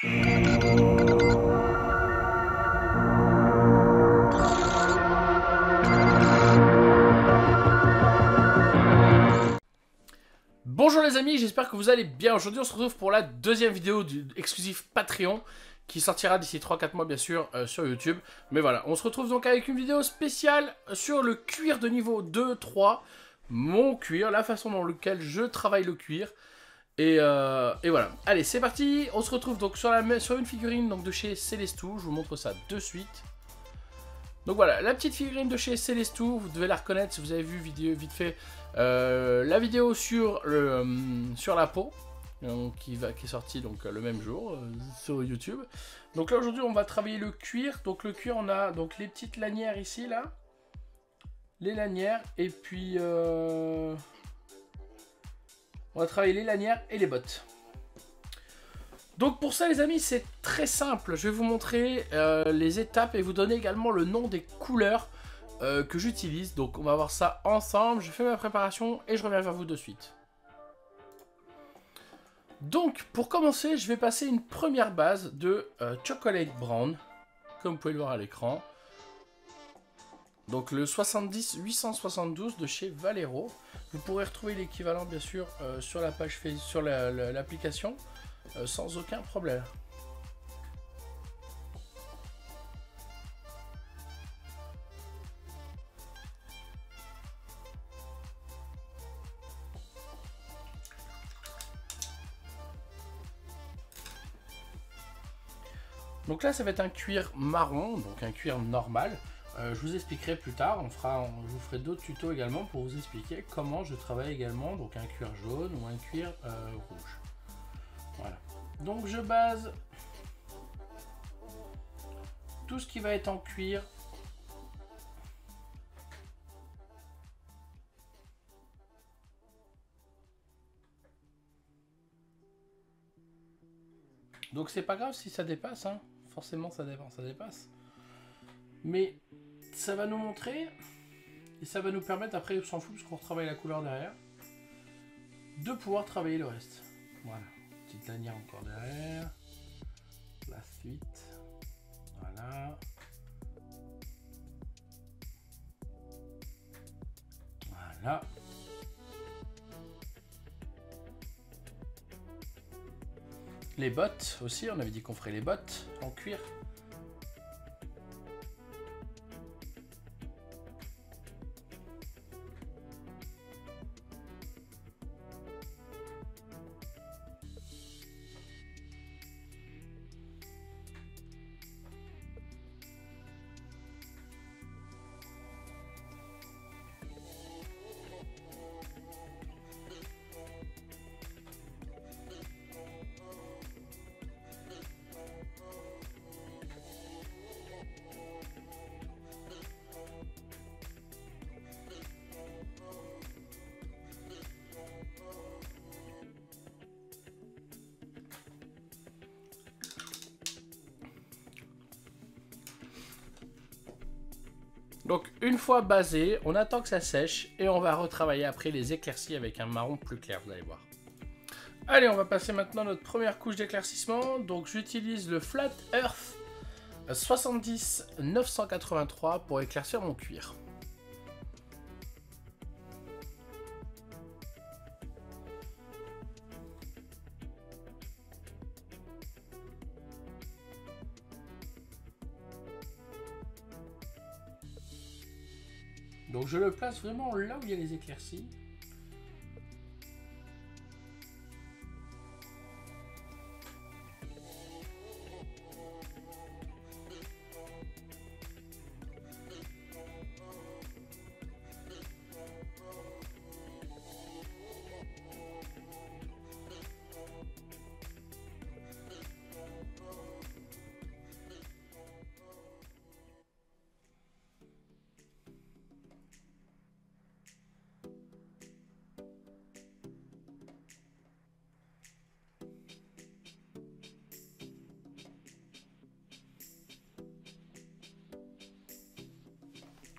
Bonjour les amis, j'espère que vous allez bien. Aujourd'hui on se retrouve pour la deuxième vidéo du exclusif Patreon qui sortira d'ici 3-4 mois bien sûr sur YouTube. Mais voilà, on se retrouve donc avec une vidéo spéciale sur le cuir de niveau 2-3. Mon cuir, la façon dans laquelle je travaille le cuir. Et voilà, allez c'est parti. On se retrouve donc sur une figurine donc, de chez Celestou. Je vous montre ça de suite. Donc voilà, la petite figurine de chez Celestou, vous devez la reconnaître si vous avez vu vite fait la vidéo sur la peau, qui est sortie donc, le même jour sur YouTube. Donc là aujourd'hui on va travailler le cuir. Donc le cuir on a donc les petites lanières ici là, les lanières et puis on va travailler les lanières et les bottes. Donc pour ça les amis c'est très simple, je vais vous montrer les étapes et vous donner également le nom des couleurs que j'utilise. Donc on va voir ça ensemble, je fais ma préparation et je reviens vers vous de suite. Donc pour commencer je vais passer une première base de Chocolate Brown, comme vous pouvez le voir à l'écran. Donc le 70-872 de chez Valero. Vous pourrez retrouver l'équivalent bien sûr sur la page sur l'application. Sans aucun problème. Donc là ça va être un cuir marron, donc un cuir normal. Je vous expliquerai plus tard, je vous ferai d'autres tutos également pour vous expliquer comment je travaille également donc un cuir jaune ou un cuir rouge. Voilà. Donc je base tout ce qui va être en cuir. Donc c'est pas grave si ça dépasse, hein. Forcément ça dépasse. Mais ça va nous montrer et ça va nous permettre, après on s'en fout parce qu'on retravaille la couleur derrière, de pouvoir travailler le reste. Voilà. Petite lanière encore derrière, la suite, voilà, voilà, les bottes aussi, on avait dit qu'on ferait les bottes en cuir. Donc une fois basé, on attend que ça sèche et on va retravailler après les éclaircies avec un marron plus clair, vous allez voir. Allez, on va passer maintenant notre première couche d'éclaircissement. Donc j'utilise le Flat Earth 70-983 pour éclaircir mon cuir. Donc je le place vraiment là où il y a les éclaircies.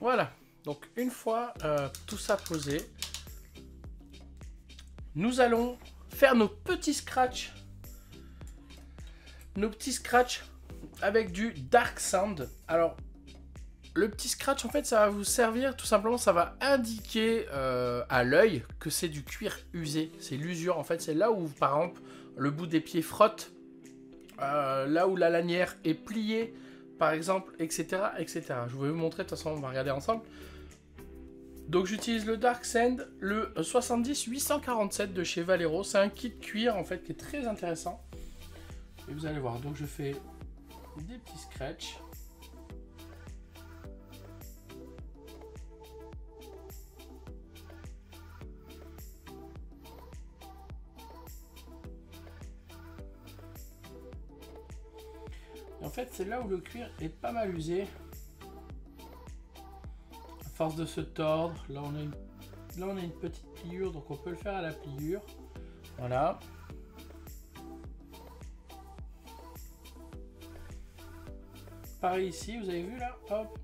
Voilà, donc une fois tout ça posé, nous allons faire nos petits scratchs nos petits scratchs avec du Dark Sand. Alors, le petit scratch, en fait, ça va vous servir, tout simplement, ça va indiquer à l'œil que c'est du cuir usé. C'est l'usure, en fait, c'est là où, par exemple, le bout des pieds frotte, là où la lanière est pliée, par exemple, etc., etc. Je vais vous montrer, de toute façon, on va regarder ensemble. Donc, j'utilise le Dark Sand, le 70-847 de chez Valero. C'est un kit cuir, en fait, qui est très intéressant. Et vous allez voir, donc je fais des petits scratchs. En fait, c'est là où le cuir est pas mal usé. À force de se tordre, là on a une petite pliure, donc on peut le faire à la pliure. Voilà. Pareil ici, vous avez vu là, hop.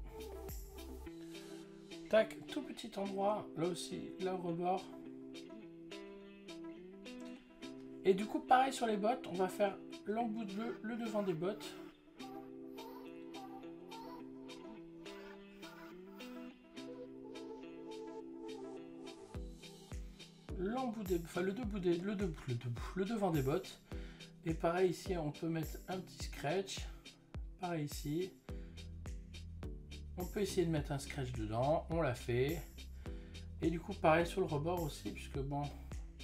Tac, tout petit endroit, là aussi, là au rebord. Et du coup, pareil sur les bottes, on va faire l'embout bleu, le devant des bottes. L'embout des, enfin le devant des bottes. Et pareil ici, on peut mettre un petit scratch. Pareil ici. On peut essayer de mettre un scratch dedans. On l'a fait. Et du coup, pareil sur le rebord aussi, puisque bon,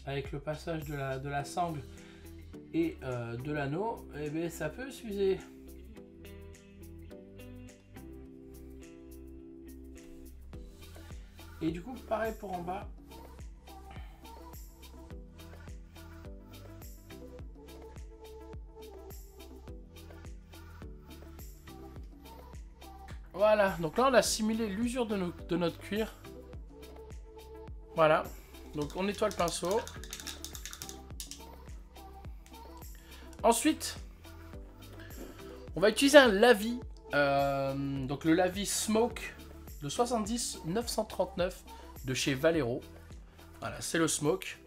avec le passage de la sangle et de l'anneau, eh bien, ça peut s'user. Et du coup, pareil pour en bas. Voilà, donc là on a simulé l'usure de notre cuir. Voilà, donc on nettoie le pinceau. Ensuite, on va utiliser un lavis. Donc le lavis Smoke de 70-939 de chez Valero. Voilà, c'est le Smoke.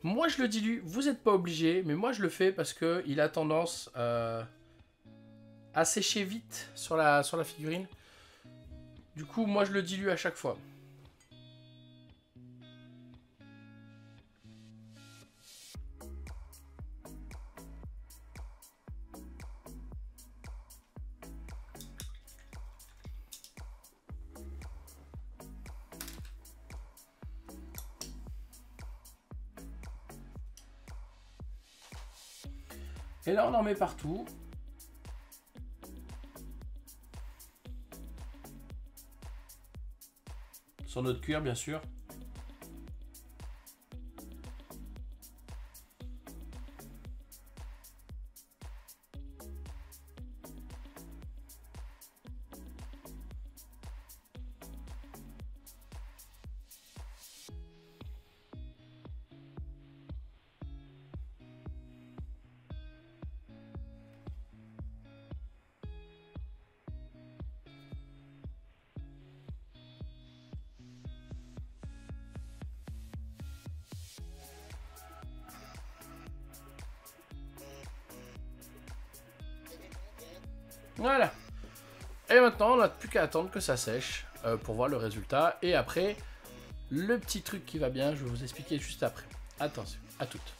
Moi je le dilue, vous n'êtes pas obligé, mais moi je le fais parce qu'il a tendance à sécher vite sur la figurine. Du coup, moi je le dilue à chaque fois. Et là, on en met partout. Sur notre cuir, bien sûr. Voilà. Et maintenant, on n'a plus qu'à attendre que ça sèche pour voir le résultat. Et après, le petit truc qui va bien, je vais vous expliquer juste après. Attention, à toutes.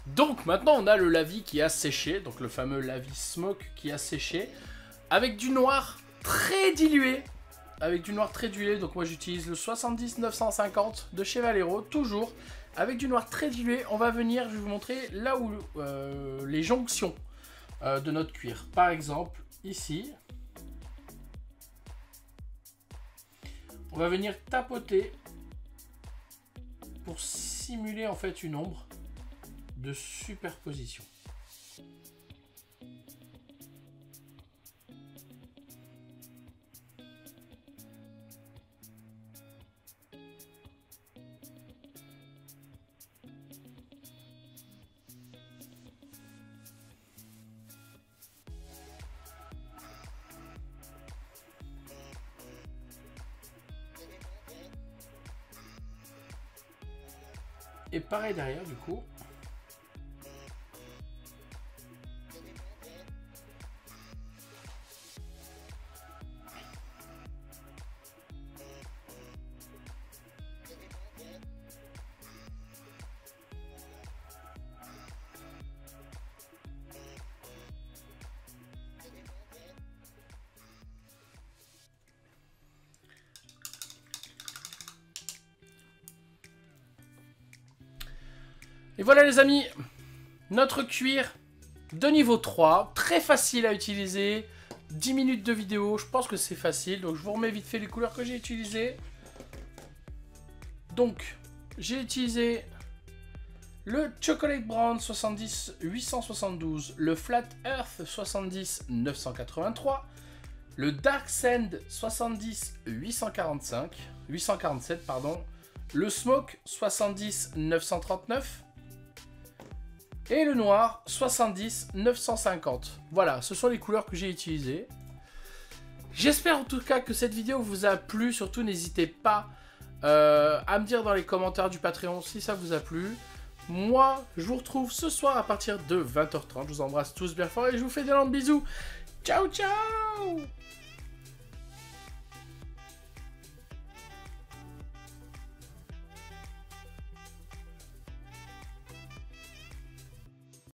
Donc maintenant, on a le lavis qui a séché, donc le fameux lavis Smoke qui a séché, avec du noir très dilué. Donc moi j'utilise le 70-950 de chez Valero, toujours. Avec du noir très dilué, on va venir, je vais vous montrer là où les jonctions de notre cuir. Par exemple, ici, on va venir tapoter pour simuler en fait une ombre de superposition. Et pareil derrière, du coup. Et voilà les amis, notre cuir de niveau 3, très facile à utiliser, 10 minutes de vidéo, je pense que c'est facile, donc je vous remets vite fait les couleurs que j'ai utilisées. Donc, j'ai utilisé le Chocolate Brown 70 872, le Flat Earth 70 983, le Dark Sand 70 847, pardon, le Smoke 70 939 et le noir 70 950. Voilà, ce sont les couleurs que j'ai utilisées. J'espère en tout cas que cette vidéo vous a plu. Surtout, n'hésitez pas à me dire dans les commentaires du Patreon si ça vous a plu. Moi, je vous retrouve ce soir à partir de 20h30. Je vous embrasse tous bien fort et je vous fais d'énormes bisous. Ciao, ciao!